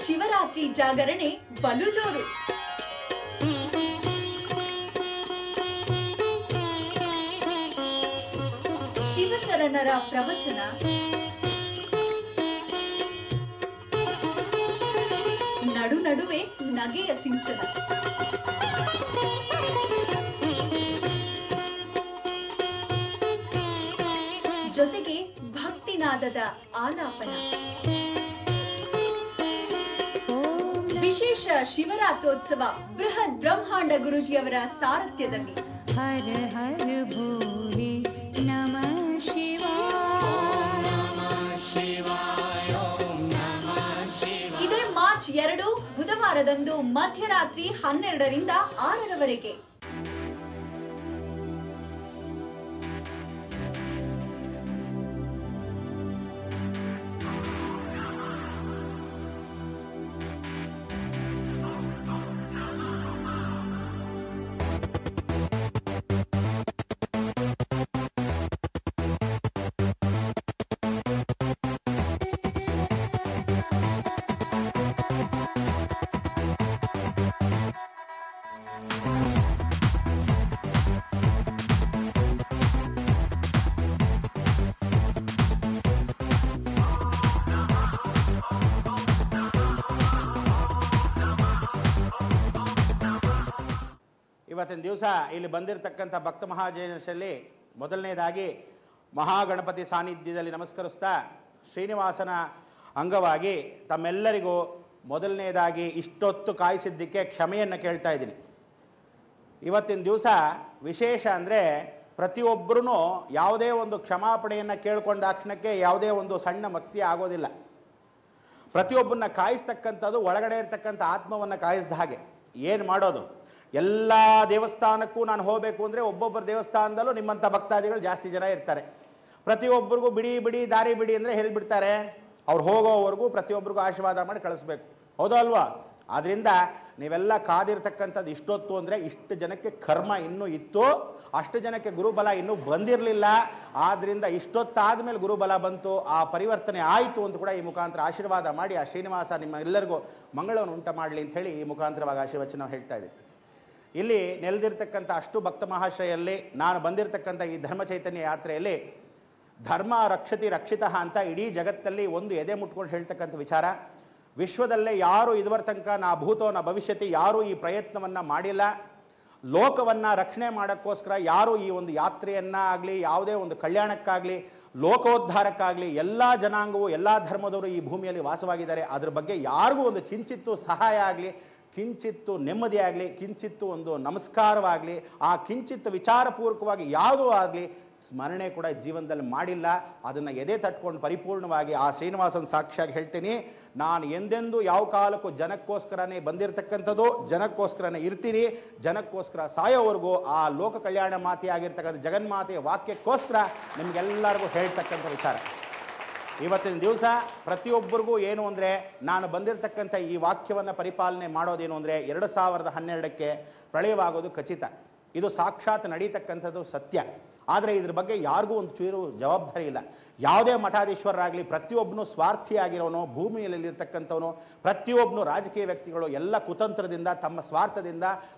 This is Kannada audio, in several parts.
ಶಿವರಾತ್ರಿ ಜಾಗರಣೆ ಬಲು ಜೋರು. ಶಿವಶರಣರ ಪ್ರವಚನ, ನಡು ನಡುವೆ ನಗೆಯ ಸಿಂಚನ. ಜೊತೆಗೆ ಭಕ್ತಿನಾದದ ಆಲಾಪನ. ವಿಶೇಷ ಶಿವರಾತ್ರೋತ್ಸವ ಬೃಹತ್ ಬ್ರಹ್ಮಾಂಡ ಗುರೂಜಿಯವರ ಸಾರಥ್ಯದಲ್ಲಿ. ಹರ ಹರ ಭೋಲೆ ನಮಃ ಶಿವಾಯ. ಇದೇ ಮಾರ್ಚ್ 2 ಬುಧವಾರದಂದು ಮಧ್ಯರಾತ್ರಿ 12ರಿಂದ 6ರವರೆಗೆ. ಇವತ್ತಿನ ದಿವಸ ಇಲ್ಲಿ ಬಂದಿರತಕ್ಕಂಥ ಭಕ್ತ ಮಹಾಜನರಲ್ಲಿ ಮೊದಲನೇದಾಗಿ ಮಹಾಗಣಪತಿ ಸಾನ್ನಿಧ್ಯದಲ್ಲಿ ನಮಸ್ಕರಿಸ್ತಾ ಶ್ರೀನಿವಾಸನ ಅಂಗವಾಗಿ ತಮ್ಮೆಲ್ಲರಿಗೂ ಮೊದಲನೇದಾಗಿ ಇಷ್ಟೊತ್ತು ಕಾಯಿಸಿದ್ದಕ್ಕೆ ಕ್ಷಮೆಯನ್ನು ಕೇಳ್ತಾ ಇದ್ದೀನಿ. ಇವತ್ತಿನ ದಿವಸ ವಿಶೇಷ ಅಂದರೆ ಪ್ರತಿಯೊಬ್ಬರೂ ಯಾವುದೇ ಒಂದು ಕ್ಷಮಾಪಣೆಯನ್ನು ಕೇಳ್ಕೊಂಡಾಕ್ಷಣಕ್ಕೆ ಯಾವುದೇ ಒಂದು ಸಣ್ಣ ಭಕ್ತಿ ಆಗೋದಿಲ್ಲ. ಪ್ರತಿಯೊಬ್ಬನ್ನ ಕಾಯಿಸ್ತಕ್ಕಂಥದ್ದು ಒಳಗಡೆ ಇರ್ತಕ್ಕಂಥ ಆತ್ಮವನ್ನು ಕಾಯಿಸಿದ ಹಾಗೆ. ಏನು ಮಾಡೋದು, ಎಲ್ಲ ದೇವಸ್ಥಾನಕ್ಕೂ ನಾನು ಹೋಗಬೇಕು ಅಂದರೆ ಒಬ್ಬೊಬ್ಬರ ದೇವಸ್ಥಾನದಲ್ಲೂ ನಿಮ್ಮಂಥ ಭಕ್ತಾದಿಗಳು ಜಾಸ್ತಿ ಜನ ಇರ್ತಾರೆ. ಪ್ರತಿಯೊಬ್ಬರಿಗೂ ಬಿಡಿ ದಾರಿ ಬಿಡಿ ಅಂದರೆ ಹೇಳ್ಬಿಡ್ತಾರೆ. ಅವ್ರು ಹೋಗೋವರೆಗೂ ಪ್ರತಿಯೊಬ್ಬರಿಗೂ ಆಶೀರ್ವಾದ ಮಾಡಿ ಕಳಿಸ್ಬೇಕು, ಹೌದೋ ಅಲ್ವಾ? ಆದ್ದರಿಂದ ನೀವೆಲ್ಲ ಕಾದಿರ್ತಕ್ಕಂಥದ್ದು ಇಷ್ಟೊತ್ತು ಅಂದರೆ ಇಷ್ಟು ಜನಕ್ಕೆ ಕರ್ಮ ಇನ್ನೂ ಇತ್ತು, ಅಷ್ಟು ಜನಕ್ಕೆ ಗುರುಬಲ ಇನ್ನೂ ಬಂದಿರಲಿಲ್ಲ. ಆದ್ದರಿಂದ ಇಷ್ಟೊತ್ತಾದ ಮೇಲೆ ಗುರುಬಲ ಬಂತು, ಆ ಪರಿವರ್ತನೆ ಆಯಿತು ಅಂತ ಕೂಡ ಈ ಮುಖಾಂತರ ಆಶೀರ್ವಾದ ಮಾಡಿ ಆ ಶ್ರೀನಿವಾಸ ನಿಮ್ಮ ಎಲ್ಲರಿಗೂ ಮಂಗಳವನ್ನು ಉಂಟು ಮಾಡಲಿ ಅಂತ ಹೇಳಿ ಈ ಮುಖಾಂತರವಾಗಿ ಆಶೀರ್ವಚನ ಹೇಳ್ತಾ ಇದ್ದೀನಿ. ಇಲ್ಲಿ ನೆಲೆದಿರ್ತಕ್ಕಂಥ ಅಷ್ಟು ಭಕ್ತ ಮಹಾಶ್ರಯಲ್ಲಿ ನಾನು ಬಂದಿರತಕ್ಕಂಥ ಈ ಧರ್ಮ ಚೈತನ್ಯ ಯಾತ್ರೆಯಲ್ಲಿ ಧರ್ಮ ರಕ್ಷತಿ ರಕ್ಷಿತ ಅಂತ ಇಡೀ ಜಗತ್ತಲ್ಲಿ ಒಂದು ಎದೆ ಮುಟ್ಕೊಂಡು ಹೇಳ್ತಕ್ಕಂಥ ವಿಚಾರ. ವಿಶ್ವದಲ್ಲೇ ಯಾರು ಇದುವರ ತನಕ ನಾ ಭೂತೋ ನಾ ಭವಿಷ್ಯತಿ ಯಾರೂ ಈ ಪ್ರಯತ್ನವನ್ನು ಮಾಡಿಲ್ಲ. ಲೋಕವನ್ನು ರಕ್ಷಣೆ ಮಾಡೋಕ್ಕೋಸ್ಕರ ಯಾರು ಈ ಒಂದು ಯಾತ್ರೆಯನ್ನ ಆಗಲಿ ಯಾವುದೇ ಒಂದು ಕಲ್ಯಾಣಕ್ಕಾಗಲಿ ಲೋಕೋದ್ಧಾರಕ್ಕಾಗಲಿ ಎಲ್ಲ ಜನಾಂಗವು ಎಲ್ಲ ಧರ್ಮದವರು ಈ ಭೂಮಿಯಲ್ಲಿ ವಾಸವಾಗಿದ್ದಾರೆ. ಅದ್ರ ಬಗ್ಗೆ ಯಾರಿಗೂ ಒಂದು ಕಿಂಚಿತ್ತು ಸಹಾಯ ಆಗಲಿ, ಕಿಂಚಿತ್ತು ನೆಮ್ಮದಿ ಆಗಲಿ, ಕಿಂಚಿತ್ತು ಒಂದು ನಮಸ್ಕಾರವಾಗಲಿ, ಆ ಕಿಂಚಿತ್ತು ವಿಚಾರಪೂರ್ವಕವಾಗಿ ಯಾವುದೂ ಆಗಲಿ ಸ್ಮರಣೆ ಕೂಡ ಜೀವನದಲ್ಲಿ ಮಾಡಿಲ್ಲ. ಅದನ್ನು ಎದೆ ತಟ್ಕೊಂಡು ಪರಿಪೂರ್ಣವಾಗಿ ಆ ಶ್ರೀನಿವಾಸನ ಸಾಕ್ಷಿಯಾಗಿ ಹೇಳ್ತೀನಿ, ನಾನು ಎಂದೆಂದೂ ಯಾವ ಕಾಲಕ್ಕೂ ಜನಕ್ಕೋಸ್ಕರನೇ ಬಂದಿರತಕ್ಕಂಥದ್ದು, ಜನಕ್ಕೋಸ್ಕರನೇ ಇರ್ತೀನಿ, ಜನಕ್ಕೋಸ್ಕರ ಸಾಯೋವರೆಗೂ ಆ ಲೋಕ ಕಲ್ಯಾಣ ಮಾತೆಯಾಗಿರ್ತಕ್ಕಂಥ ಜಗನ್ಮಾತೆಯ ವಾಕ್ಯಕ್ಕೋಸ್ಕರ ನಿಮಗೆಲ್ಲರಿಗೂ ಹೇಳ್ತಕ್ಕಂಥ ವಿಚಾರ. ಇವತ್ತಿನ ದಿವಸ ಪ್ರತಿಯೊಬ್ಬರಿಗೂ ಏನು ಅಂದರೆ ನಾನು ಬಂದಿರತಕ್ಕಂಥ ಈ ವಾಕ್ಯವನ್ನು ಪರಿಪಾಲನೆ ಮಾಡೋದೇನು ಅಂದರೆ 2012ಕ್ಕೆ ಪ್ರಳಯವಾಗೋದು ಖಚಿತ. ಇದು ಸಾಕ್ಷಾತ್ ನಡೀತಕ್ಕಂಥದ್ದು ಸತ್ಯ. ಆದರೆ ಇದ್ರ ಬಗ್ಗೆ ಯಾರಿಗೂ ಒಂದು ಚೂರು ಜವಾಬ್ದಾರಿ ಇಲ್ಲ. ಯಾವುದೇ ಮಠಾಧೀಶ್ವರರಾಗಲಿ ಪ್ರತಿಯೊಬ್ಬನು ಸ್ವಾರ್ಥಿಯಾಗಿರೋನು, ಭೂಮಿಯಲ್ಲಿರ್ತಕ್ಕಂಥವನು, ಪ್ರತಿಯೊಬ್ಬನು ರಾಜಕೀಯ ವ್ಯಕ್ತಿಗಳು ಎಲ್ಲ ಕುತಂತ್ರದಿಂದ ತಮ್ಮ ಸ್ವಾರ್ಥದಿಂದ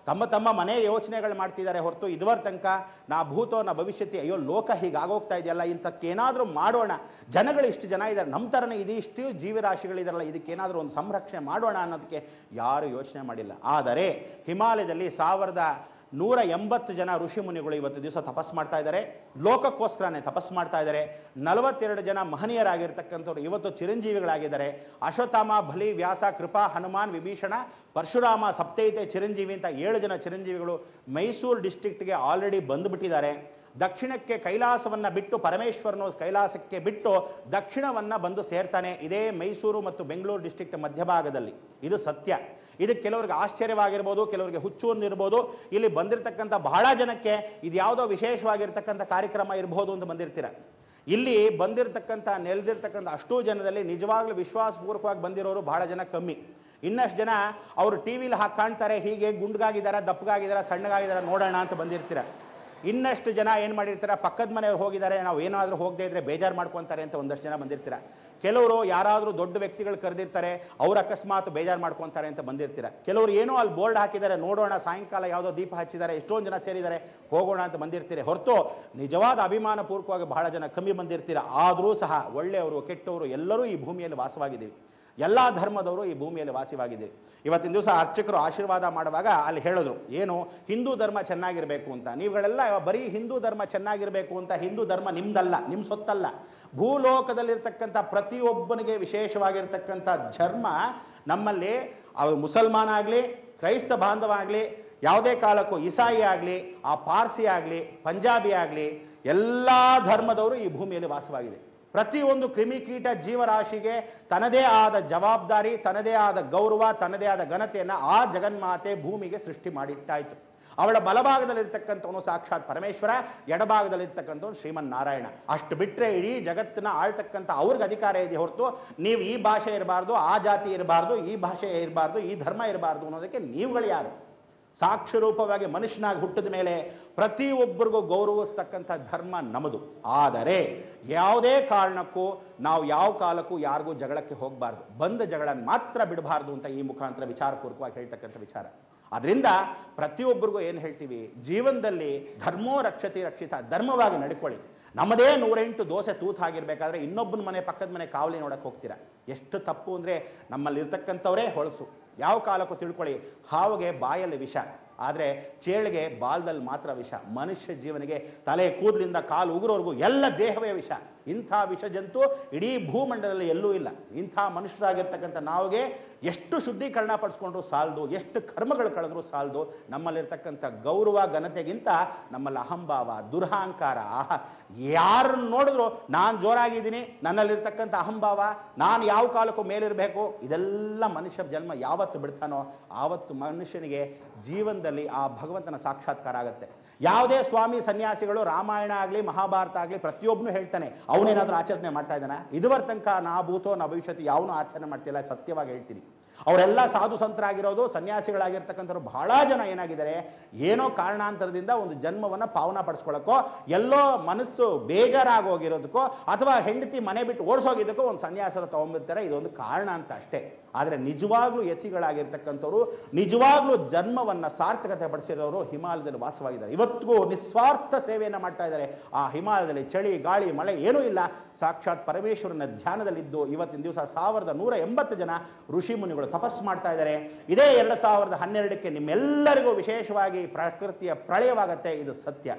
ತಮ್ಮ ಮನೆ ಯೋಚನೆಗಳು ಮಾಡ್ತಿದ್ದಾರೆ ಹೊರತು ಇದುವರ ತನಕ ನಾ ಭೂತೋ ನಾ ಭವಿಷ್ಯತಿ ಅಯ್ಯೋ ಲೋಕ ಹೀಗಾಗೋಗ್ತಾ ಇದೆಯಲ್ಲ ಇಂಥಕ್ಕೇನಾದರೂ ಮಾಡೋಣ, ಜನಗಳು ಇಷ್ಟು ಜನ ಇದ್ದಾರೆ, ನಮ್ಮ ಥರನೇ ಇದಿಷ್ಟು ಜೀವರಾಶಿಗಳಿದಾರಲ್ಲ ಇದಕ್ಕೇನಾದರೂ ಒಂದು ಸಂರಕ್ಷಣೆ ಮಾಡೋಣ ಅನ್ನೋದಕ್ಕೆ ಯಾರು ಯೋಚನೆ ಮಾಡಿಲ್ಲ. ಆದರೆ ಹಿಮಾಲಯದಲ್ಲಿ 1180 ಜನ ಋಷಿ ಮುನಿಗಳು ಇವತ್ತು ದಿವಸ ತಪಸ್ ಮಾಡ್ತಾ ಇದ್ದಾರೆ, ಲೋಕಕ್ಕೋಸ್ಕರನೇ ತಪಸ್ ಮಾಡ್ತಾ ಇದ್ದಾರೆ. 42 ಜನ ಮಹನೀಯರಾಗಿರ್ತಕ್ಕಂಥವ್ರು ಇವತ್ತು ಚಿರಂಜೀವಿಗಳಾಗಿದ್ದಾರೆ. ಅಶ್ವತ್ಥಾಮ, ಬಲಿ, ವ್ಯಾಸ, ಕೃಪಾ, ಹನುಮಾನ್, ವಿಭೀಷಣ, ಪರಶುರಾಮ, ಸಪ್ತೈತೆ ಚಿರಂಜೀವಿ ಅಂತ 7 ಜನ ಚಿರಂಜೀವಿಗಳು ಮೈಸೂರು ಡಿಸ್ಟ್ರಿಕ್ಟ್ಗೆ ಆಲ್ರೆಡಿ ಬಂದುಬಿಟ್ಟಿದ್ದಾರೆ. ದಕ್ಷಿಣಕ್ಕೆ ಕೈಲಾಸವನ್ನು ಬಿಟ್ಟು ಪರಮೇಶ್ವರನು ಕೈಲಾಸಕ್ಕೆ ಬಿಟ್ಟು ದಕ್ಷಿಣವನ್ನು ಬಂದು ಸೇರ್ತಾನೆ. ಇದೇ ಮೈಸೂರು ಮತ್ತು ಬೆಂಗಳೂರು ಡಿಸ್ಟ್ರಿಕ್ಟ್ ಮಧ್ಯಭಾಗದಲ್ಲಿ. ಇದು ಸತ್ಯ. ಇದಕ್ಕೆ ಕೆಲವರಿಗೆ ಆಶ್ಚರ್ಯವಾಗಿರ್ಬೋದು, ಕೆಲವರಿಗೆ ಹುಚ್ಚು ಅಂದಿರ್ಬೋದು. ಇಲ್ಲಿ ಬಂದಿರತಕ್ಕಂಥ ಬಹಳ ಜನಕ್ಕೆ ಇದು ಯಾವುದೋ ವಿಶೇಷವಾಗಿರ್ತಕ್ಕಂಥ ಕಾರ್ಯಕ್ರಮ ಇರಬಹುದು ಅಂತ ಬಂದಿರ್ತೀರ. ಇಲ್ಲಿ ಬಂದಿರತಕ್ಕಂಥ ನೆಲೆದಿರ್ತಕ್ಕಂಥ ಅಷ್ಟೂ ಜನದಲ್ಲಿ ನಿಜವಾಗ್ಲೂ ವಿಶ್ವಾಸಪೂರ್ವಕವಾಗಿ ಬಂದಿರೋರು ಬಹಳ ಜನ ಕಮ್ಮಿ. ಇನ್ನಷ್ಟು ಜನ ಅವರು ಟಿ ವಿಲಿ ಕಾಣ್ತಾರೆ, ಹೀಗೆ ಗುಂಡ್ಗಾಗಿದ್ದಾರೆ, ದಪ್ಪಗಾಗಿದ್ದಾರೆ, ಸಣ್ಣಗಾಗಿದ್ದಾರೆ, ನೋಡೋಣ ಅಂತ ಬಂದಿರ್ತೀರ. ಇನ್ನಷ್ಟು ಜನ ಏನು ಮಾಡಿರ್ತಾರೆ, ಪಕ್ಕದ ಮನೆಯವ್ರು ಹೋಗಿದ್ದಾರೆ, ನಾವು ಏನಾದರೂ ಹೋಗದೆ ಇದ್ರೆ ಬೇಜಾರು ಮಾಡ್ಕೊತಾರೆ ಅಂತ ಒಂದಷ್ಟು ಜನ ಬಂದಿರ್ತೀರ. ಕೆಲವರು ಯಾರಾದರೂ ದೊಡ್ಡ ವ್ಯಕ್ತಿಗಳು ಕರೆದಿರ್ತಾರೆ, ಅವ್ರು ಅಕಸ್ಮಾತ್ ಬೇಜಾರು ಮಾಡ್ಕೊತಾರೆ ಅಂತ ಬಂದಿರ್ತೀರ. ಕೆಲವರು ಏನೋ ಅಲ್ಲಿ ಬೋರ್ಡ್ ಹಾಕಿದ್ದಾರೆ, ನೋಡೋಣ, ಸಾಯಂಕಾಲ ಯಾವುದೋ ದೀಪ ಹಚ್ಚಿದ್ದಾರೆ, ಎಷ್ಟೊಂದು ಜನ ಸೇರಿದ್ದಾರೆ, ಹೋಗೋಣ ಅಂತ ಬಂದಿರ್ತೀರಿ. ಹೊರತು ನಿಜವಾದ ಅಭಿಮಾನ ಪೂರ್ವಕವಾಗಿ ಬಹಳ ಜನ ಕಮ್ಮಿ ಬಂದಿರ್ತೀರ. ಆದರೂ ಸಹ ಒಳ್ಳೆಯವರು ಕೆಟ್ಟವರು ಎಲ್ಲರೂ ಈ ಭೂಮಿಯಲ್ಲಿ ವಾಸವಾಗಿದ್ದೀವಿ. ಎಲ್ಲ ಧರ್ಮದವರು ಈ ಭೂಮಿಯಲ್ಲಿ ವಾಸವಾಗಿದ್ದೀವಿ. ಇವತ್ತಿನ ದಿವಸ ಅರ್ಚಕರು ಆಶೀರ್ವಾದ ಮಾಡುವಾಗ ಅಲ್ಲಿ ಹೇಳಿದ್ರು, ಏನು ಹಿಂದೂ ಧರ್ಮ ಚೆನ್ನಾಗಿರಬೇಕು ಅಂತ. ನೀವುಗಳೆಲ್ಲ ಬರೀ ಹಿಂದೂ ಧರ್ಮ ಚೆನ್ನಾಗಿರಬೇಕು ಅಂತ, ಹಿಂದೂ ಧರ್ಮ ನಿಮ್ದಲ್ಲ, ನಿಮ್ಮ ಸೊತ್ತಲ್ಲ. ಭೂಲೋಕದಲ್ಲಿರ್ತಕ್ಕಂಥ ಪ್ರತಿಯೊಬ್ಬನಿಗೆ ವಿಶೇಷವಾಗಿರ್ತಕ್ಕಂಥ ಧರ್ಮ ನಮ್ಮಲ್ಲಿ, ಅವರು ಮುಸಲ್ಮಾನ ಆಗಲಿ, ಕ್ರೈಸ್ತ ಬಾಂಧವ ಆಗಲಿ, ಯಾವುದೇ ಕಾಲಕ್ಕೂ ಇಸಾಯಿ ಆಗಲಿ, ಆ ಪಾರ್ಸಿ ಆಗಲಿ, ಪಂಜಾಬಿ ಆಗಲಿ, ಎಲ್ಲ ಧರ್ಮದವರು ಈ ಭೂಮಿಯಲ್ಲಿ ವಾಸವಾಗಿದೆ. ಪ್ರತಿಯೊಂದು ಕ್ರಿಮಿಕೀಟ ಜೀವರಾಶಿಗೆ ತನ್ನದೇ ಆದ ಜವಾಬ್ದಾರಿ, ತನ್ನದೇ ಆದ ಗೌರವ, ತನ್ನದೇ ಆದ ಘನತೆಯನ್ನು ಆ ಜಗನ್ಮಾತೆ ಭೂಮಿಗೆ ಸೃಷ್ಟಿ ಮಾಡಿಟ್ಟಾಯಿತು. ಅವಳ ಬಲಭಾಗದಲ್ಲಿರ್ತಕ್ಕಂಥವನು ಸಾಕ್ಷಾತ್ ಪರಮೇಶ್ವರ, ಎಡಭಾಗದಲ್ಲಿರ್ತಕ್ಕಂಥವನು ಶ್ರೀಮನ್ನಾರಾಯಣ. ಅಷ್ಟು ಬಿಟ್ಟರೆ ಇಡೀ ಜಗತ್ತನ್ನ ಆಳ್ತಕ್ಕಂಥ ಅವ್ರಿಗೆ ಅಧಿಕಾರ ಇದೆ ಹೊರತು ನೀವು ಈ ಭಾಷೆ ಇರಬಾರ್ದು, ಆ ಜಾತಿ ಇರಬಾರ್ದು, ಈ ಭಾಷೆ ಇರಬಾರ್ದು, ಈ ಧರ್ಮ ಇರಬಾರ್ದು ಅನ್ನೋದಕ್ಕೆ ನೀವುಗಳು ಯಾರು? ಸಾಕ್ಷಿ ರೂಪವಾಗಿ ಮನುಷ್ಯನಾಗಿ ಹುಟ್ಟಿದ ಮೇಲೆ ಪ್ರತಿಯೊಬ್ಬರಿಗೂ ಗೌರವಿಸ್ತಕ್ಕಂಥ ಧರ್ಮ ನಮ್ಮದು. ಆದರೆ ಯಾವುದೇ ಕಾರಣಕ್ಕೂ ನಾವು ಯಾವ ಕಾಲಕ್ಕೂ ಯಾರಿಗೂ ಜಗಳಕ್ಕೆ ಹೋಗಬಾರ್ದು, ಬಂದ ಜಗಳ ಮಾತ್ರ ಬಿಡಬಾರ್ದು ಅಂತ ಈ ಮುಖಾಂತರ ವಿಚಾರಪೂರ್ವಕವಾಗಿ ಹೇಳ್ತಕ್ಕಂಥ ವಿಚಾರ. ಅದರಿಂದ ಪ್ರತಿಯೊಬ್ಬರಿಗೂ ಏನು ಹೇಳ್ತೀವಿ, ಜೀವನದಲ್ಲಿ ಧರ್ಮೋ ರಕ್ಷತಿ ರಕ್ಷಿತ, ಧರ್ಮವಾಗಿ ನಡ್ಕೊಳ್ಳಿ. ನಮ್ಮದೇ 108 ದೋಸೆ ತೂತಾಗಿರ್ಬೇಕಾದ್ರೆ ಇನ್ನೊಬ್ಬನ ಮನೆ, ಪಕ್ಕದ ಮನೆ ಕಾವಲಿ ನೋಡಕ್ಕೆ ಹೋಗ್ತೀರಾ. ಎಷ್ಟು ತಪ್ಪು ಅಂದರೆ ನಮ್ಮಲ್ಲಿರ್ತಕ್ಕಂಥವರೇ ಹೊಳಸು. ಯಾವ ಕಾಲಕ್ಕೂ ತಿಳ್ಕೊಳ್ಳಿ, ಹಾವಿಗೆ ಬಾಯಲ್ಲಿ ವಿಷ, ಆದರೆ ಚೇಳಿಗೆ ಬಾಲ್ದಲ್ಲಿ ಮಾತ್ರ ವಿಷ. ಮನುಷ್ಯ ಜೀವನಿಗೆ ತಲೆ ಕೂದಲಿಂದ ಕಾಲು ಉಗುರೋರ್ಗೂ ಎಲ್ಲ ದೇಹವೇ ವಿಷ. ಇಂಥ ವಿಷ ಜಂತು ಇಡೀ ಭೂಮಂಡಲದಲ್ಲಿ ಎಲ್ಲೂ ಇಲ್ಲ. ಇಂಥ ಮನುಷ್ಯರಾಗಿರ್ತಕ್ಕಂಥ ನಾವುಗೆ ಎಷ್ಟು ಶುದ್ಧೀಕರಣ ಪಡಿಸ್ಕೊಂಡ್ರು ಸಾಲದು, ಎಷ್ಟು ಕರ್ಮಗಳು ಕಳೆದ್ರೂ ಸಾಲದು. ನಮ್ಮಲ್ಲಿರ್ತಕ್ಕಂಥ ಗೌರವ ಘನತೆಗಿಂತ ನಮ್ಮಲ್ಲಿ ಅಹಂಭಾವ, ದುರಹಂಕಾರ, ಯಾರನ್ನು ನೋಡಿದ್ರು ನಾನು ಜೋರಾಗಿದ್ದೀನಿ, ನನ್ನಲ್ಲಿರ್ತಕ್ಕಂಥ ಅಹಂಭಾವ, ನಾನು ಯಾವ ಕಾಲಕ್ಕೂ ಮೇಲಿರಬೇಕು, ಇದೆಲ್ಲ ಮನುಷ್ಯರ ಜನ್ಮ ಯಾವತ್ತು ಬಿಡ್ತಾನೋ ಆವತ್ತು ಮನುಷ್ಯನಿಗೆ ಜೀವನದಲ್ಲಿ ಆ ಭಗವಂತನ ಸಾಕ್ಷಾತ್ಕಾರ ಆಗುತ್ತೆ. ಯಾವುದೇ ಸ್ವಾಮಿ ಸನ್ಯಾಸಿಗಳು ರಾಮಾಯಣ ಆಗಲಿ, ಮಹಾಭಾರತ ಆಗಲಿ ಪ್ರತಿಯೊಬ್ಬನು ಹೇಳ್ತಾನೆ, ಅವನೇನಾದ್ರೂ ಆಚರಣೆ ಮಾಡ್ತಾ ಇದ್ದಾನ? ಇದುವರೆ ತನಕ ನಾ ಭೂತೋ ನಾ ಭವಿಷ್ಯತಿ ಯಾವನು ಆಚರಣೆ ಮಾಡ್ತಿಲ್ಲ, ಸತ್ಯವಾಗಿ ಹೇಳ್ತೀನಿ. ಅವರೆಲ್ಲ ಸಾಧು ಸಂತರಾಗಿರೋದು, ಸನ್ಯಾಸಿಗಳಾಗಿರ್ತಕ್ಕಂಥವ್ರು ಬಹಳ ಜನ ಏನಾಗಿದ್ದಾರೆ, ಏನೋ ಕಾರಣಾಂತರದಿಂದ ಒಂದು ಜನ್ಮವನ್ನು ಪಾವನ ಪಡಿಸ್ಕೊಳ್ಳೋಕ್ಕೋ, ಎಲ್ಲೋ ಮನಸ್ಸು ಬೇಜಾರಾಗೋಗಿರೋದಕ್ಕೋ, ಅಥವಾ ಹೆಂಡತಿ ಮನೆ ಬಿಟ್ಟು ಓಡಿಸೋಗಿದ್ದಕ್ಕೋ ಒಂದು ಸನ್ಯಾಸದ ತಗೊಂಡ್ಬಿಡ್ತಾರೆ. ಇದೊಂದು ಕಾರಣ ಅಂತ ಅಷ್ಟೇ. ಆದರೆ ನಿಜವಾಗ್ಲೂ ಯತಿಗಳಾಗಿರ್ತಕ್ಕಂಥವ್ರು, ನಿಜವಾಗ್ಲೂ ಜನ್ಮವನ್ನು ಸಾರ್ಥಕತೆ ಪಡಿಸಿರೋರು ಹಿಮಾಲಯದಲ್ಲಿ ವಾಸವಾಗಿದ್ದಾರೆ. ಇವತ್ತಿಗೂ ನಿಸ್ವಾರ್ಥ ಸೇವೆಯನ್ನು ಮಾಡ್ತಾ ಇದ್ದಾರೆ. ಆ ಹಿಮಾಲಯದಲ್ಲಿ ಚಳಿ, ಗಾಳಿ, ಮಳೆ ಏನೂ ಇಲ್ಲ. ಸಾಕ್ಷಾತ್ ಪರಮೇಶ್ವರನ ಧ್ಯಾನದಲ್ಲಿದ್ದು ಇವತ್ತಿನ ದಿವಸ 1180 ಜನ ಋಷಿ ಮುನಿಗಳು ತಪಸ್ಸು ಮಾಡ್ತಾ ಇದ್ದಾರೆ. ಇದೇ 2012ಕ್ಕೆ ನಿಮ್ಮೆಲ್ಲರಿಗೂ ವಿಶೇಷವಾಗಿ ಪ್ರಕೃತಿಯ ಪ್ರಳಯವಾಗತ್ತೆ. ಇದು ಸತ್ಯ.